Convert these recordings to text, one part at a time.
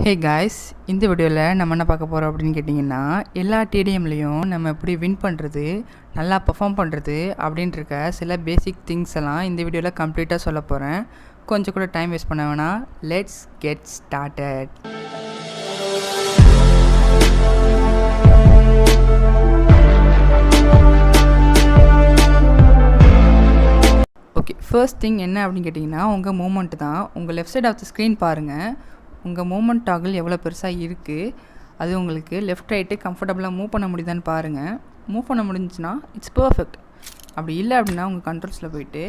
Hey guys, இந்த வீடியோவில் நம்ம என்ன பார்க்க போகிறோம் அப்படின்னு கேட்டிங்கன்னா, எல்லா டிடிஎம்லேயும் நம்ம எப்படி வின் பண்ணுறது, நல்லா பெர்ஃபார்ம் பண்ணுறது அப்படின்ட்டு இருக்க சில பேசிக் திங்ஸ் எல்லாம் இந்த வீடியோவில் கம்ப்ளீட்டாக சொல்ல போகிறேன். கொஞ்சம் கூட டைம் வேஸ்ட் பண்ண வேணாம். Let's get started. Okay, first thing என்ன அப்படின்னு கேட்டிங்கன்னா, உங்கள் மூமெண்ட் தான். உங்கள் left side of the screen பாருங்கள். உங்கள் மூமெண்ட் டாகிள் எவ்வளோ பெருசாக இருக்குது, அது உங்களுக்கு லெஃப்ட் ரைட்டு கம்ஃபர்டபுளாக மூவ் பண்ண முடியுதான்னு பாருங்கள். மூவ் பண்ண முடிஞ்சுன்னா இட்ஸ் பர்ஃபெக்ட். அப்படி இல்லை அப்படின்னா உங்கள் கண்ட்ரோல்ஸில் போயிட்டு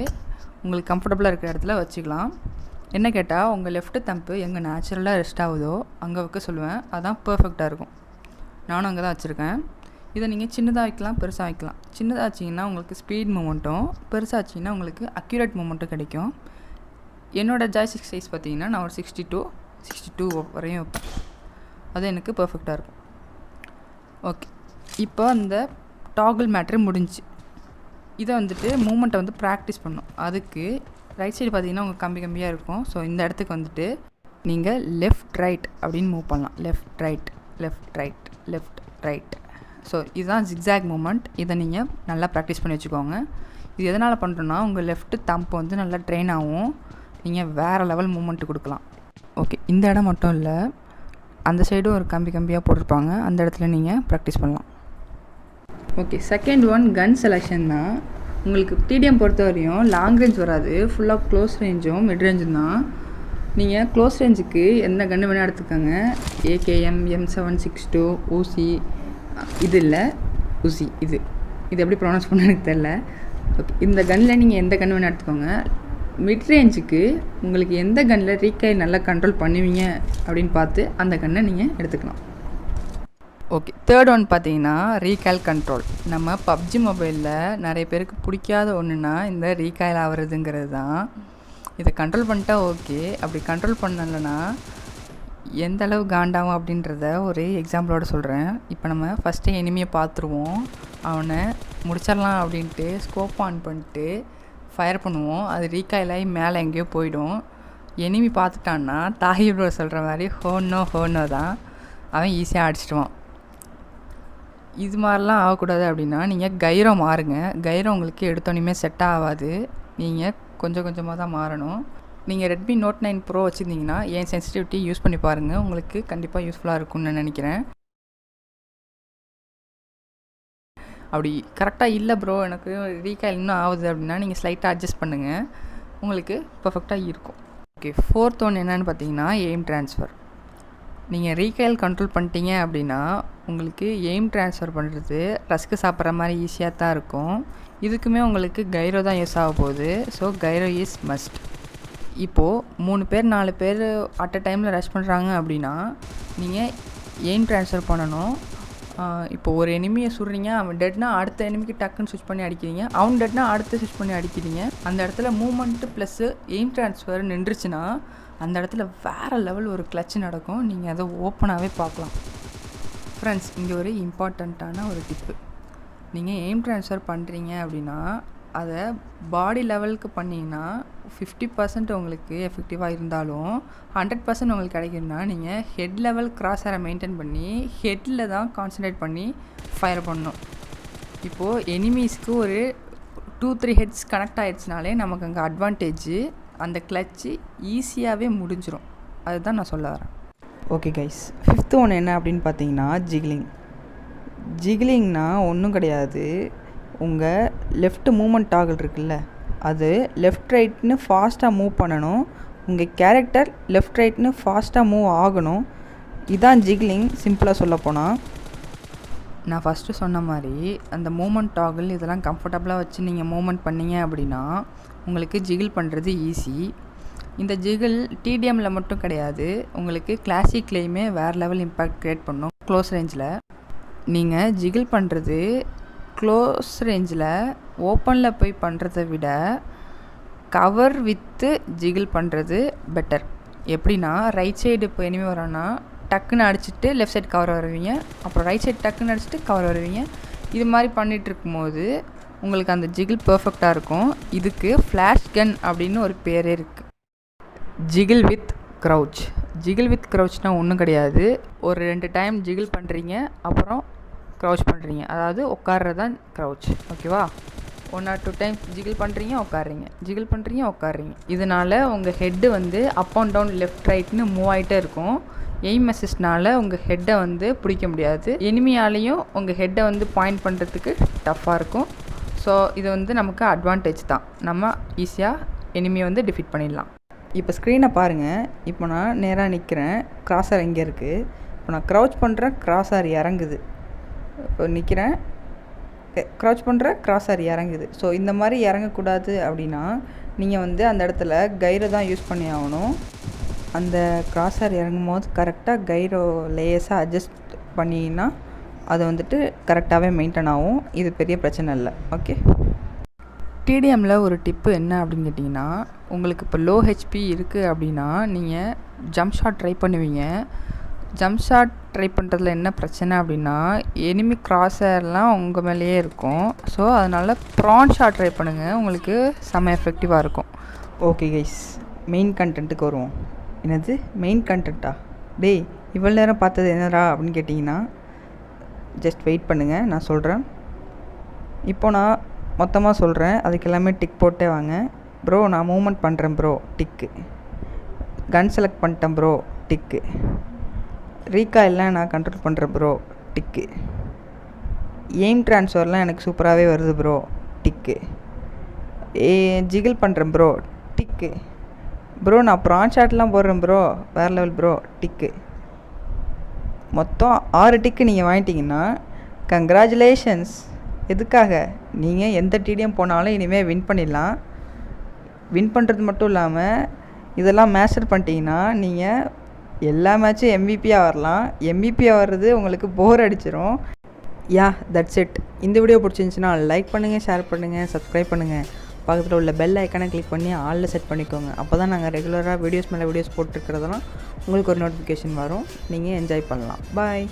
உங்களுக்கு கம்ஃபர்டபுளாக இருக்கிற இடத்துல வச்சுக்கலாம். என்ன கேட்டால், உங்கள் லெஃப்ட்டு தம்பு எங்கே நேச்சுரலாக ரெஸ்ட் ஆகுதோ அங்கே வைக்க சொல்லுவேன். அதுதான் பர்ஃபெக்டாக இருக்கும். நானும் அங்கே தான் வச்சுருக்கேன். இதை நீங்கள் சின்னதாக வைக்கலாம், பெருசாக வைக்கலாம். சின்னதாக வச்சிங்கன்னா உங்களுக்கு ஸ்பீட் மூமெண்ட்டும், பெருசாக வச்சிங்கன்னா உங்களுக்கு அக்யூரேட் மூமெண்ட்டும் கிடைக்கும். என்னோடய ஜாய்ஸ்டிக் சைஸ் பார்த்திங்கன்னா நான் ஒரு 62 வரையும் வைப்பேன். அது எனக்கு பர்ஃபெக்டாக இருக்கும். ஓகே, இப்போ அந்த டாகிள் மேட்ரு முடிஞ்சு. இதை வந்துட்டு மூமெண்ட்டை வந்து ப்ராக்டிஸ் பண்ணணும். அதுக்கு ரைட் சைடு பார்த்திங்கன்னா உங்களுக்கு கம்பியாக இருக்கும். ஸோ இந்த இடத்துக்கு வந்துட்டு நீங்கள் லெஃப்ட் ரைட் அப்படின்னு மூவ் பண்ணலாம். Left right left right left right. So இதுதான் ஜிக்ஸாக் மூமெண்ட். இதை நீங்கள் நல்லா ப்ராக்டிஸ் பண்ணி வச்சுக்கோங்க. இது எதனால் பண்ணுறோன்னா, உங்கள் லெஃப்ட்டு தம்பு வந்து நல்லா ட்ரெயின் ஆகும். நீங்கள் வேறு லெவல் மூமெண்ட்டு கொடுக்கலாம். ஓகே, இந்த இடம் மட்டும் இல்லை, அந்த சைடும் ஒரு கம்பியாக போட்டிருப்பாங்க. அந்த இடத்துல நீங்கள் ப்ராக்டிஸ் பண்ணலாம். ஓகே, செகண்ட் ஒன் கன் செலெக்ஷன் தான். உங்களுக்கு டிடிஎம் பொறுத்த வரையும் லாங் ரேஞ்ச் வராது, ஃபுல்லாக க்ளோஸ் ரேஞ்சும் மிட் ரேஞ்சும் தான். நீங்கள் க்ளோஸ் ரேஞ்சுக்கு எந்த கன்று வேணால் எடுத்துக்கோங்க. AKM, M762, ஊசி, இது இல்லை ஊசி, இது எப்படி ப்ரொனவுன்ஸ் பண்ண எனக்கு தெரில. ஓகே, இந்த கன்னில் நீங்கள் எந்த கன்று வேணால் எடுத்துக்கோங்க. மிட் ரேஞ்சுக்கு உங்களுக்கு எந்த கன்னில் ரீகாயில் நல்லா கண்ட்ரோல் பண்ணுவீங்க அப்படின்னு பார்த்து அந்த கன்னை நீங்கள் எடுத்துக்கலாம். ஓகே, தேர்ட் ஒன் பார்த்தீங்கன்னா ரீகாயில் கண்ட்ரோல். நம்ம பப்ஜி மொபைலில் நிறைய பேருக்கு பிடிக்காத ஒன்றுனா இந்த ரீகாயில் ஆகிறதுங்கிறது தான். இதை கண்ட்ரோல் பண்ணிட்டா ஓகே. அப்படி கண்ட்ரோல் பண்ணலைன்னா எந்த அளவு காண்டாகும் அப்படின்றத ஒரு எக்ஸாம்பிளோட சொல்கிறேன். இப்போ நம்ம ஃபஸ்ட்டு எனிமியை பார்த்துருவோம். அவனை முடிச்சிடலாம் அப்படின்ட்டு ஸ்கோப் ஆன் பண்ணிட்டு ஃபயர் பண்ணுவோம். அது ரீகாயிலாகி மேலே எங்கேயோ போயிடும். எனிமி பார்த்துட்டான்னா தாஹிப்ரோ சொல்கிற மாதிரி ஹோனோ தான், அவன் ஈஸியாக அடிச்சிடுவான். இது மாதிரிலாம் ஆகக்கூடாது அப்படின்னா நீங்கள் கைரோ மாறுங்க. கைரோ உங்களுக்கு எடுத்தோன்னே செட் ஆகாது. நீங்கள் கொஞ்சமாக தான் மாறணும். நீங்கள் ரெட்மி நோட் 9 ப்ரோ வச்சுருந்தீங்கன்னா என் சென்சிட்டிவிட்டி யூஸ் பண்ணி பாருங்கள். உங்களுக்கு கண்டிப்பாக யூஸ்ஃபுல்லாக இருக்கும்னு நான் நினைக்கிறேன். அப்படி கரெக்டாக இல்லை ப்ரோ, எனக்கு ரீகாயில் இன்னும் ஆகுது அப்படின்னா நீங்கள் ஸ்லைட்டாக அட்ஜஸ்ட் பண்ணுங்கள், உங்களுக்கு பர்ஃபெக்டாக இருக்கும். ஓகே, ஃபோர்த் ஒன் என்னென்னு பார்த்தீங்கன்னா எய்ம் ட்ரான்ஸ்ஃபர். நீங்கள் ரீகாயில் கண்ட்ரோல் பண்ணிட்டீங்க அப்படின்னா உங்களுக்கு எய்ம் ட்ரான்ஸ்ஃபர் பண்ணுறது ரஸ்க்கு சாப்பிட்ற மாதிரி ஈஸியாக தான் இருக்கும். இதுக்குமே உங்களுக்கு கைரோ தான் யூஸ் ஆக போகுது. So Cairo is must. இப்போது 3 பேர் 4 பேர் அட் அ டைமில் ரஷ் பண்ணுறாங்க அப்படின்னா நீங்கள் எய்ம் ட்ரான்ஸ்ஃபர் பண்ணணும். இப்போ ஒரு எனிமியை சுடுறீங்க, அவன் டெட்னா அடுத்த எனிமிக்கு டக்குன்னு ஸ்விட்ச் பண்ணி அடிக்கிறீங்க. அவன் டெட்னா அடுத்து ஸ்விட்ச் பண்ணி அடிக்கிறீங்க. அந்த இடத்துல மூமெண்ட்டு ப்ளஸ்ஸு எய்ம் ட்ரான்ஸ்ஃபர் நின்றுச்சுன்னா அந்த இடத்துல வேறு லெவல் ஒரு கிளட்ச் நடக்கும். நீங்கள் அதை ஓப்பனாகவே பார்க்கலாம். ஃப்ரெண்ட்ஸ், இங்கே ஒரு இம்பார்ட்டண்ட்டான ஒரு டிப்பு. நீங்கள் எய்ம் ட்ரான்ஸ்ஃபர் பண்ணுறீங்க அப்படின்னா அதை பாடி லெவலுக்கு பண்ணிங்கன்னா 50% உங்களுக்கு எஃபெக்டிவாக இருந்தாலும் 100% உங்களுக்கு கிடைக்குதுன்னா நீங்கள் ஹெட் லெவல் கிராஸ் ஏரை மெயின்டைன் பண்ணி ஹெட்டில் தான் கான்சன்ட்ரேட் பண்ணி ஃபயர் பண்ணணும். இப்போது எனிமீஸ்க்கு ஒரு 2-3 ஹெட்ஸ் கனெக்ட் ஆகிடுச்சினாலே நமக்கு அங்கே அட்வான்டேஜு. அந்த கிளச்சு ஈஸியாகவே முடிஞ்சிடும். அதுதான் நான் சொல்ல வரேன். ஓகே கைஸ், ஃபிஃப்த் ஒன் என்ன அப்படின்னு பார்த்தீங்கன்னா ஜிகிலிங்னா ஒன்றும் கிடையாது. உங்கள் லெஃப்ட் மூமெண்ட் டாகிள் இருக்குல்ல, அது லெஃப்ட் ரைட்னு ஃபாஸ்ட்டாக மூவ் பண்ணணும். உங்கள் கேரக்டர் லெஃப்ட் ரைட்னு ஃபாஸ்ட்டாக மூவ் ஆகணும். இதான் ஜிகிலிங். சிம்பிளாக சொல்லப்போனால் நான் ஃபஸ்ட்டு சொன்ன மாதிரி அந்த மூமெண்ட் டாகிள் இதெல்லாம் கம்ஃபர்டபுளாக வச்சு நீங்கள் மூமெண்ட் பண்ணிங்க அப்படின்னா உங்களுக்கு ஜிகிள் பண்ணுறது ஈஸி. இந்த ஜிகிள் டிடிஎம்மில் மட்டும் கிடையாது, உங்களுக்கு கிளாசிக்லேயுமே வேறு லெவல் இம்பேக்ட் க்ரியேட் பண்ணும். க்ளோஸ் ரேஞ்சில் நீங்கள் ஜிகிள் பண்ணுறது க்ளோஸ் ரேஞ்சில் ஓப்பனில் போய் பண்ணுறதை விட கவர் வித்து ஜிகிள் பண்ணுறது பெட்டர். எப்படின்னா, ரைட் சைடு இப்போ எனிமே வரோன்னா டக்குன்னு அடிச்சுட்டு லெஃப்ட் சைடு கவர் வருவீங்க, அப்புறம் ரைட் சைடு டக்குன்னு அடிச்சுட்டு கவர் வருவீங்க. இது மாதிரி பண்ணிகிட்டு இருக்கும்போது உங்களுக்கு அந்த ஜிகிள் பர்ஃபெக்டாக இருக்கும். இதுக்கு ஃப்ளாஷ் கன் அப்படின்னு ஒரு பேரே இருக்குது. ஜிகிள் வித் க்ரௌச். ஜிகிள் வித் க்ரௌச்னால் ஒன்றும் கிடையாது. ஒரு 2 டைம் ஜிகிள் பண்ணுறீங்க, அப்புறம் க்ரௌச் பண்ணுறீங்க. அதாவது உட்கார்றது தான் க்ரௌச். ஓகேவா? 1 or 2 டைம்ஸ் ஜிகிள் பண்ணுறீங்க, உட்காடுறீங்க, ஜிகிள் பண்ணுறீங்க, உட்காடுறீங்க. இதனால் உங்கள் ஹெட்டு வந்து அப் அண்ட் டவுன் லெஃப்ட் ரைட்னு மூவ் ஆகிட்டே இருக்கும். எய்ம் அசிஸ்ட்னால் உங்கள் ஹெட்டை வந்து பிடிக்க முடியாது. எனிமியாலேயும் உங்கள் ஹெட்டை வந்து பாயிண்ட் பண்ணுறதுக்கு டஃப்பாக இருக்கும். ஸோ இது வந்து நமக்கு அட்வான்டேஜ் தான். நம்ம ஈஸியாக எனிமியை வந்து டிஃபீட் பண்ணிடலாம். இப்போ ஸ்க்ரீனை பாருங்கள். இப்போ நான் நேராக நிற்கிறேன், கிராஸர் இங்கே இருக்குது. இப்போ நான் க்ரௌச் பண்ணுறேன், கிராஸர் இறங்குது. இப்போ நிற்கிறேன், க்ரௌச் பண்ணுற, கிராஸர் இறங்குது. ஸோ இந்த மாதிரி இறங்கக்கூடாது அப்படின்னா நீங்கள் வந்து அந்த இடத்துல கைரை தான் யூஸ் பண்ணி ஆகணும். அந்த கிராஸர் இறங்கும் போது கரெக்டாக கைரோ லேயர்ஸாக அட்ஜஸ்ட் பண்ணிங்கன்னா அது வந்துட்டு கரெக்டாகவே மெயின்டைன் ஆகும். இது பெரிய பிரச்சனை இல்லை. ஓகே. டிடிஎம்மில் ஒரு டிப்பு என்ன அப்படின்னு கேட்டிங்கன்னா, உங்களுக்கு இப்போ லோ ஹெச்பி இருக்குது அப்படின்னா நீங்கள் ஜம்ப் ஷாட் ட்ரை பண்ணுவீங்க. ஜம்ப் ஷாட் ட்ரை பண்ணுறதுல என்ன பிரச்சனை அப்படின்னா, எனிமி கிராஸர்லாம் உங்கள் மேலேயே இருக்கும். ஸோ அதனால் ப்ரான் ஷாட் ட்ரை பண்ணுங்கள், உங்களுக்கு செம்ம எஃபெக்டிவாக இருக்கும். ஓகே கைஸ், மெயின் கண்டென்ட்டுக்கு வருவோம். என்னது மெயின் கண்டென்ட்டா? டேய், இவ்வளோ நேரம் பார்த்தது என்னடா அப்படின்னு கேட்டிங்கன்னா, ஜஸ்ட் வெயிட் பண்ணுங்கள், நான் சொல்கிறேன். இப்போ நான் மொத்தமாக சொல்கிறேன், அதுக்கு எல்லாமே டிக் போட்டே வாங்க. ப்ரோ நான் மூவ்மெண்ட் பண்ணுறேன் ப்ரோ, டிக்கு. கன் செலக்ட் பண்ணிட்டேன் ப்ரோ, டிக்கு. ரீகாயில்லாம் நான் கண்ட்ரோல் பண்ணுறேன் ப்ரோ, டிக்கு. எய்ம் ட்ரான்ஸ்ஃபர்லாம் எனக்கு சூப்பராகவே வருது ப்ரோ, டிக்கு. ஜிகிள் பண்ணுறேன் ப்ரோ, டிக்கு. ப்ரோ நான் ப்ரான் ஷாட்லாம் போடுறேன் ப்ரோ, வேறு லெவல் ப்ரோ, டிக்கு. மொத்தம் 6 டிக்கு நீங்கள் வாங்கிட்டீங்கன்னா கங்க்ராச்சுலேஷன்ஸ். எதுக்காக? நீங்கள் எந்த டிடிஎம் போனாலும் இனிமேல் வின் பண்ணிடலாம். வின் பண்ணுறது மட்டும் இல்லாமல் இதெல்லாம் மேஸ்டர் பண்ணிட்டீங்கன்னா நீங்கள் எல்லா மேட்சும் எம்விபியாக வரலாம். எம்விபியாக வர்றது உங்களுக்கு போர் அடிச்சிடும். That's it. இந்த வீடியோ பிடிச்சிருந்துச்சுன்னா லைக் பண்ணுங்கள், ஷேர் பண்ணுங்கள், சப்ஸ்கிரைப் பண்ணுங்கள். பக்கத்தில் உள்ள பெல் ஐக்கானை கிளிக் பண்ணி ஆலில் செட் பண்ணிக்கோங்க. அப்போ தான் நாங்கள் ரெகுலராக வீடியோஸ் மேலே வீடியோஸ் போட்டுருக்கிறதெல்லாம் உங்களுக்கு ஒரு நோட்டிஃபிகேஷன் வரும். நீங்கள் என்ஜாய் பண்ணலாம். பாய்.